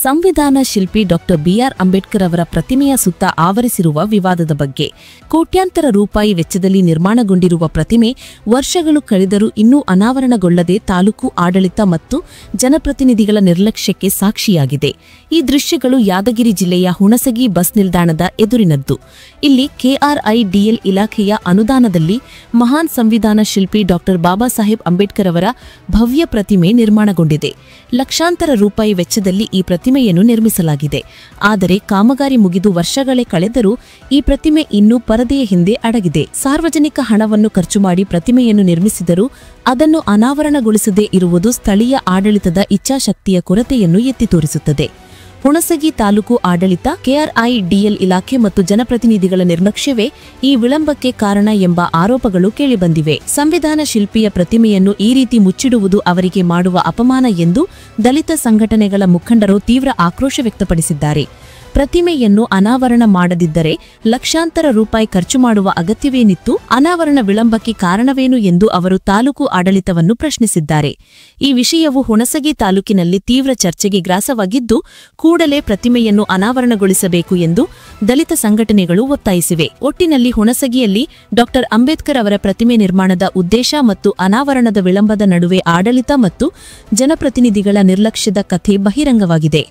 ಸಂವಿಧಾನ ಶಿಲ್ಪಿ doctor B R Ambedkar ಅವರ ಪ್ರತಿಮೆಯ ಸುತ್ತ ಆವರಿಸಿರುವ ವಿವಾದದ ಬಗ್ಗೆ. ಕೋಟ್ಯಾಂತರ ರೂಪಾಯಿ ವೆಚ್ಚದಲ್ಲಿ ನಿರ್ಮಾಣಗೊಂಡಿರುವ ಪ್ರತಿಮೆ ವರ್ಷಗಳು ಕಳೆದರೂ ಇನ್ನೂ ಅನಾವರಣಗೊಳ್ಳದೆ ತಾಲೂಕು ಆಡಳಿತ ಮತ್ತು ಜನಪ್ರತಿನಿಧಿಗಳ ನಿರ್ಲಕ್ಷ್ಯಕ್ಕೆ ಸಾಕ್ಷಿಯಾಗಿದೆ. ಈ ದೃಶ್ಯಗಳು ಯಾದಗಿರಿ ಜಿಲ್ಲೆಯ ಹುಣಸಗಿ ಬಸ್ ನಿಲ್ದಾಣದ ಎದುರಿನದ್ದು. ಇಲ್ಲಿ ಕೆಆರ್ಐಡಿಎಲ್ ಇಲಾಖೆಯ ಅನುದಾನದಲ್ಲಿ ಮಹಾನ್ ಸಂವಿಧಾನ ಶಿಲ್ಪಿ ಡಾಕ್ಟರ್ ಬಾಬಾ ಸಾಹೇಬ್ ಅಂಬೇಡ್ಕರ್ ಅವರ ಭವ್ಯ ಪ್ರತಿಮೆ ನಿರ್ಮಾಣಗೊಂಡಿದೆ. ಲಕ್ಷಾಂತರ ರೂಪಾಯಿ ವೆಚ್ಚದಲ್ಲಿ ಈ ಪ್ರತಿಮೆಯನ್ನು ನಿರ್ಮಿಸಲಾಗಿದೆ. ಆದರೆ ಕಾಮಗಾರಿ ಮುಗಿದು ವರ್ಷಗಳೇ ಕಳೆದರೂ ಈ ಪ್ರತಿಮೆ ಇನ್ನೂ ಪರದೆಯ ಹಿಂದೆ ಅಡಗಿದೆ. ಸಾರ್ವಜನಿಕ ಹಣವನ್ನು ಖರ್ಚು ಮಾಡಿ ಪ್ರತಿಮೆಯನ್ನು ನಿರ್ಮಿಸಿದರೂ ಅದನ್ನು ಅನಾವರಣಗೊಳಿಸದೇ ಇರುವುದು ಸ್ಥಳೀಯ ಆಡಳಿತದ ಇಚ್ಛಾಶಕ್ತಿಯ ಕೊರತೆಯನ್ನು ಎತ್ತಿ ತೋರಿಸುತ್ತದೆ. ಹುಣಸಗಿ ತಾಲೂಕು ಆಡಳಿತ, ಕೆಆರ್ಐಡಿಎಲ್ ಇಲಾಖೆ ಮತ್ತು ಜನಪ್ರತಿನಿಧಿಗಳ ನಿರ್ಲಕ್ಷ್ಯವೇ ಈ ವಿಳಂಬಕ್ಕೆ ಕಾರಣ ಎಂಬ ಆರೋಪಗಳು ಕೇಳಿಬಂದಿವೆ. ಸಂವಿಧಾನ ಶಿಲ್ಪಿಯ ಪ್ರತಿಮೆಯನ್ನು ಈ ರೀತಿ ಮುಚ್ಚಿಡುವುದು ಅವರಿಗೆ ಮಾಡುವ ಅಪಮಾನ ಎಂದು ದಲಿತ ಸಂಘಟನೆಗಳ ಮುಖಂಡರು ತೀವ್ರ ಆಕ್ರೋಶ ವ್ಯಕ್ತಪಡಿಸಿದ್ದಾರೆ. ಪ್ರತಿಮೆಯನ್ನು ಅನಾವರಣ ಮಾಡದಿದ್ದರೆ ಲಕ್ಷಾಂತರ ರೂಪಾಯಿ ಖರ್ಚು ಮಾಡುವ ಅಗತ್ಯವೇನಿತ್ತು? ಅನಾವರಣ ವಿಳಂಬಕ್ಕೆ ಕಾರಣವೇನು ಎಂದು ಅವರು ತಾಲೂಕು ಆಡಳಿತವನ್ನು ಪ್ರಶ್ನಿಸಿದ್ದಾರೆ. ಈ ವಿಷಯವು ಹುಣಸಗಿ ತಾಲೂಕಿನಲ್ಲಿ ತೀವ್ರ ಚರ್ಚೆಗೆ ಗ್ರಾಸವಾಗಿದ್ದು, ಕೂಡಲೇ ಪ್ರತಿಮೆಯನ್ನು ಅನಾವರಣಗೊಳಿಸಬೇಕು ಎಂದು ದಲಿತ ಸಂಘಟನೆಗಳು ಒತ್ತಾಯಿಸಿವೆ. ಒಟ್ಟಿನಲ್ಲಿ ಹುಣಸಗಿಯಲ್ಲಿ ಡಾಕ್ಟರ್ ಅಂಬೇಡ್ಕರ್ ಅವರ ಪ್ರತಿಮೆ ನಿರ್ಮಾಣದ ಉದ್ದೇಶ ಮತ್ತು ಅನಾವರಣದ ವಿಳಂಬದ ನಡುವೆ ಆಡಳಿತ ಮತ್ತು ಜನಪ್ರತಿನಿಧಿಗಳ ನಿರ್ಲಕ್ಷ್ಯದ ಕಥೆ ಬಹಿರಂಗವಾಗಿದೆ.